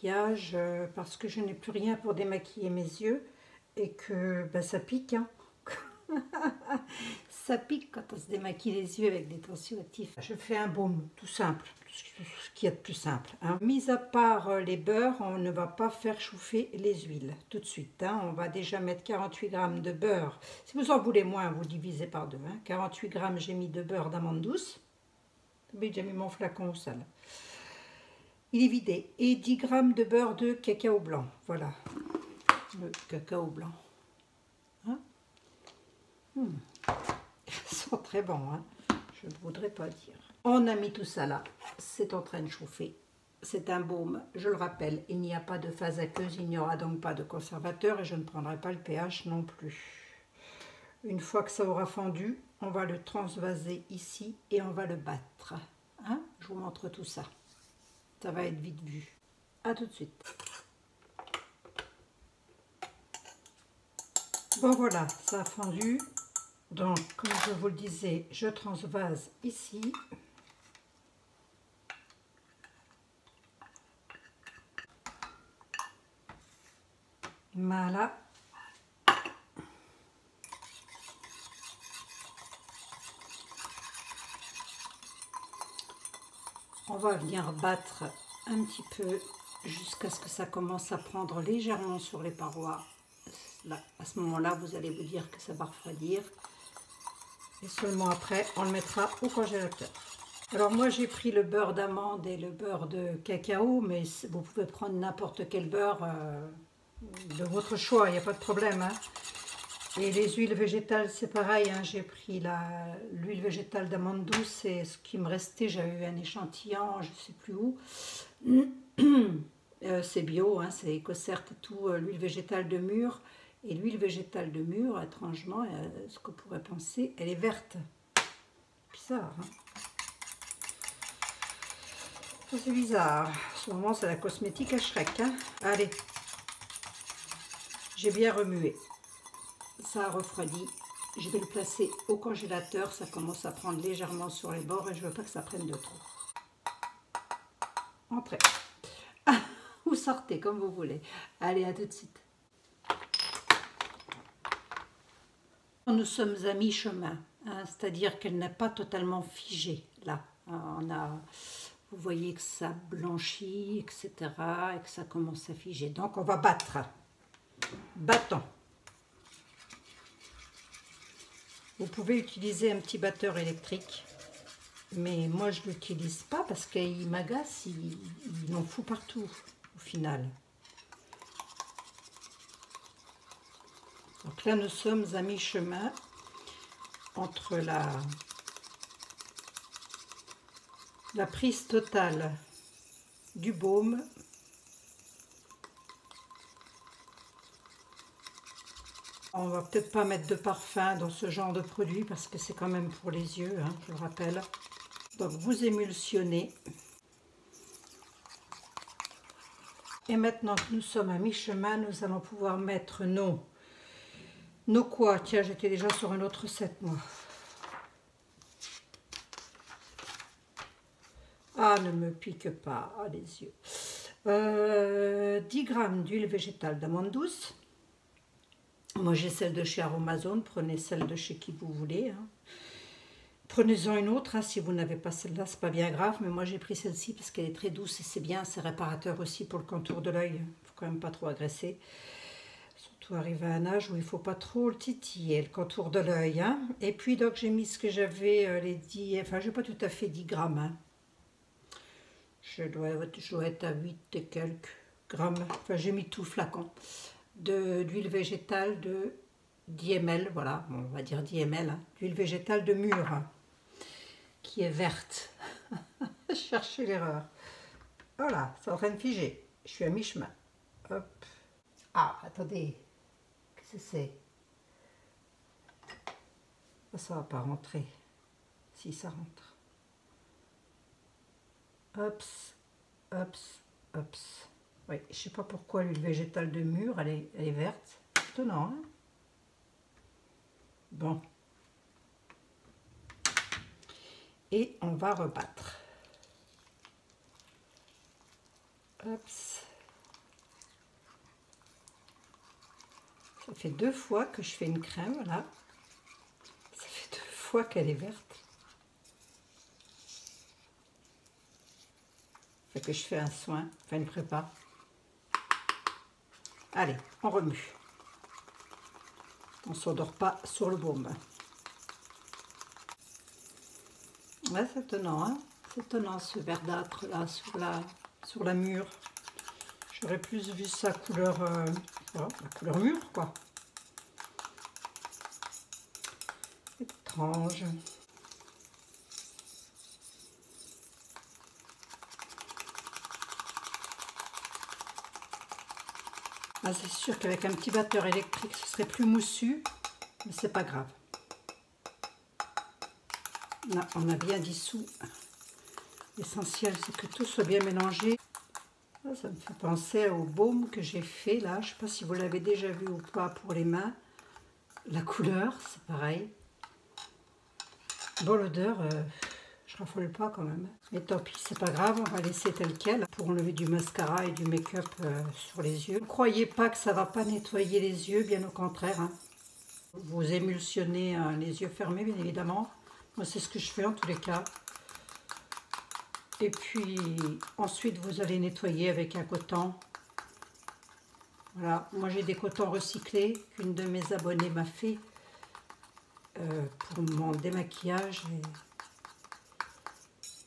démaquillage parce que je n'ai plus rien pour démaquiller mes yeux et que ben, ça pique. Hein. Ça pique quand on se démaquille les yeux avec des tensioactifs. Je fais un baume tout simple, tout ce qu'il y a de plus simple. Hein. Mis à part les beurres, on ne va pas faire chauffer les huiles tout de suite. Hein. On va déjà mettre 48 g de beurre. Si vous en voulez moins, vous divisez par deux. Hein. 48 g j'ai mis de beurre d'amande douce. J'ai mis mon flacon au sale. Il est vidé. Et 10 g de beurre de cacao blanc. Voilà, le cacao blanc. Hein. Ils sont très bons, hein. Je ne voudrais pas dire. On a mis tout ça là, c'est en train de chauffer. C'est un baume, je le rappelle, il n'y a pas de phase aqueuse, il n'y aura donc pas de conservateur et je ne prendrai pas le pH non plus. Une fois que ça aura fondu, on va le transvaser ici et on va le battre. Hein? Je vous montre tout ça. Ça va être vite vu. A tout de suite. Bon voilà, ça a fondu. Donc, comme je vous le disais, je transvase ici. Voilà. On va venir battre un petit peu jusqu'à ce que ça commence à prendre légèrement sur les parois. Là, à ce moment-là, vous allez vous dire que ça va refroidir. Et seulement après, on le mettra au congélateur. Alors moi, j'ai pris le beurre d'amande et le beurre de cacao, mais vous pouvez prendre n'importe quel beurre de votre choix, il n'y a pas de problème. Hein. Et les huiles végétales, c'est pareil. Hein. J'ai pris l'huile végétale d'amande douce et ce qui me restait, j'avais eu un échantillon, je ne sais plus où. C'est bio, hein, c'est Ecocert et tout, l'huile végétale de mûre. Et l'huile végétale de mûre, étrangement, ce qu'on pourrait penser, elle est verte. Bizarre, hein. C'est bizarre. En ce moment, c'est la cosmétique à Shrek. Hein. Allez, j'ai bien remué. Ça a refroidi. Je vais le placer au congélateur. Ça commence à prendre légèrement sur les bords et je ne veux pas que ça prenne de trop. Entrez. Vous sortez comme vous voulez. Allez, à tout de suite. Nous sommes à mi-chemin, hein, c'est-à-dire qu'elle n'est pas totalement figée. Là, vous voyez que ça blanchit, etc. et que ça commence à figer. Donc, on va battre. Battons. Vous pouvez utiliser un petit batteur électrique, mais moi, je ne l'utilise pas parce qu'il m'agace, il en fout partout, au final. Donc là, nous sommes à mi-chemin entre la prise totale du baume on va peut-être pas mettre de parfum dans ce genre de produit parce que c'est quand même pour les yeux, hein, je le rappelle. Donc vous émulsionnez. Et maintenant que nous sommes à mi-chemin, nous allons pouvoir mettre nos quoi? Tiens, j'étais déjà sur une autre recette, moi. Ah, ne me pique pas, ah, les yeux. 10 g d'huile végétale d'amande douce. Moi, j'ai celle de chez Aromazone. Prenez celle de chez qui vous voulez. Hein. Prenez-en une autre. Hein, si vous n'avez pas celle-là, c'est pas bien grave. Mais moi, j'ai pris celle-ci parce qu'elle est très douce et c'est bien. C'est réparateur aussi pour le contour de l'œil. Il ne faut quand même pas trop agresser. Surtout arriver à un âge où il ne faut pas trop le titiller, le contour de l'œil. Hein. Et puis, donc, j'ai mis ce que j'avais, les 10... Enfin, je n'ai pas tout à fait 10 grammes. Hein. Je dois être à 8 et quelques grammes. Enfin, j'ai mis tout flacon d'huile végétale de 10 ml. Voilà, bon, on va dire 10 ml. Hein, d'huile végétale de mûre, hein, qui est verte. Cherchez l'erreur. Voilà, c'est en train de figer. Je suis à mi-chemin. Hop. Ah, attendez. Qu'est-ce que c'est? Ça ne va pas rentrer. Si, ça rentre. Hops, hops, hops. Oui, je ne sais pas pourquoi l'huile végétale de mûre, elle est verte. C'est étonnant, hein? Bon. Et on va rebattre. Hops. fait 2 fois que je fais une crème, là. Ça fait 2 fois qu'elle est verte. Fait que je fais un soin, enfin une prépa. Allez, on remue. On ne s'endort pas sur le baume. Ouais, c'est étonnant, hein? C'est étonnant ce verdâtre là sur la mûre. J'aurais plus vu sa couleur, voilà, la couleur mûre, quoi. Étrange. Ah, c'est sûr qu'avec un petit batteur électrique, ce serait plus moussu, mais c'est pas grave. Là, on a bien dissous. L'essentiel, c'est que tout soit bien mélangé. Ça me fait penser au baume que j'ai fait là. Je ne sais pas si vous l'avez déjà vu ou pas pour les mains. La couleur, c'est pareil. Bon, l'odeur, je raffole pas quand même. Mais tant pis, c'est pas grave, on va laisser tel quel pour enlever du mascara et du make-up sur les yeux. Ne croyez pas que ça va pas nettoyer les yeux, bien au contraire. Hein. Vous émulsionnez les yeux fermés, bien évidemment. Moi, c'est ce que je fais en tous les cas. Et puis, ensuite, vous allez nettoyer avec un coton. Voilà, moi j'ai des cotons recyclés qu'une de mes abonnées m'a fait pour mon démaquillage.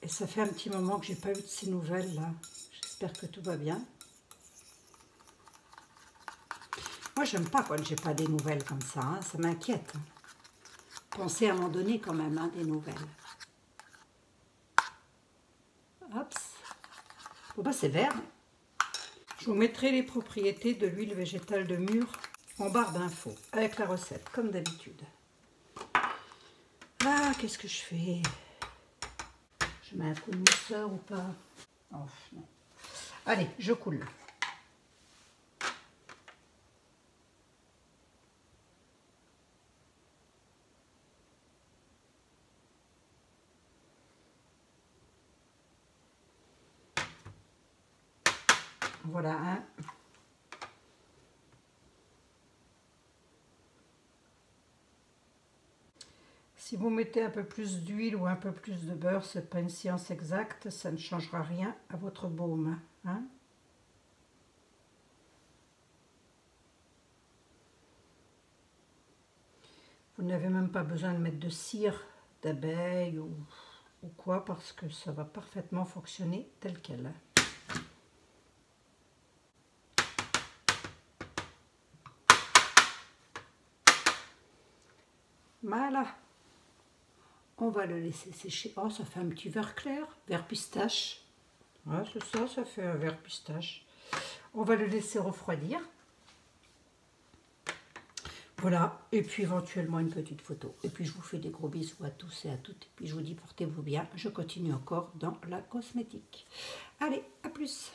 Et ça fait un petit moment que j'ai pas eu de ces nouvelles là. J'espère que tout va bien. Moi, j'aime pas quand j'ai pas des nouvelles comme ça, hein, ça m'inquiète. Pensez à m'en donner quand même hein, des nouvelles. Hop. Bon bah c'est vert. Je vous mettrai les propriétés de l'huile végétale de mûre en barre d'infos avec la recette comme d'habitude. Ah, qu'est-ce que je fais? Je mets un coup de mousseur ou pas? Oh, non. Allez, je coule. Voilà, hein. Si vous mettez un peu plus d'huile ou un peu plus de beurre, ce n'est pas une science exacte, ça ne changera rien à votre baume. Hein. Vous n'avez même pas besoin de mettre de cire d'abeille ou quoi, parce que ça va parfaitement fonctionner tel quel. Voilà. On va le laisser sécher. Oh, ça fait un petit vert clair, vert pistache. Ouais, c'est ça, ça fait un vert pistache. On va le laisser refroidir. Voilà, et puis éventuellement une petite photo. Et puis je vous fais des gros bisous à tous et à toutes. Et puis je vous dis portez-vous bien. Je continue encore dans la cosmétique. Allez, à plus.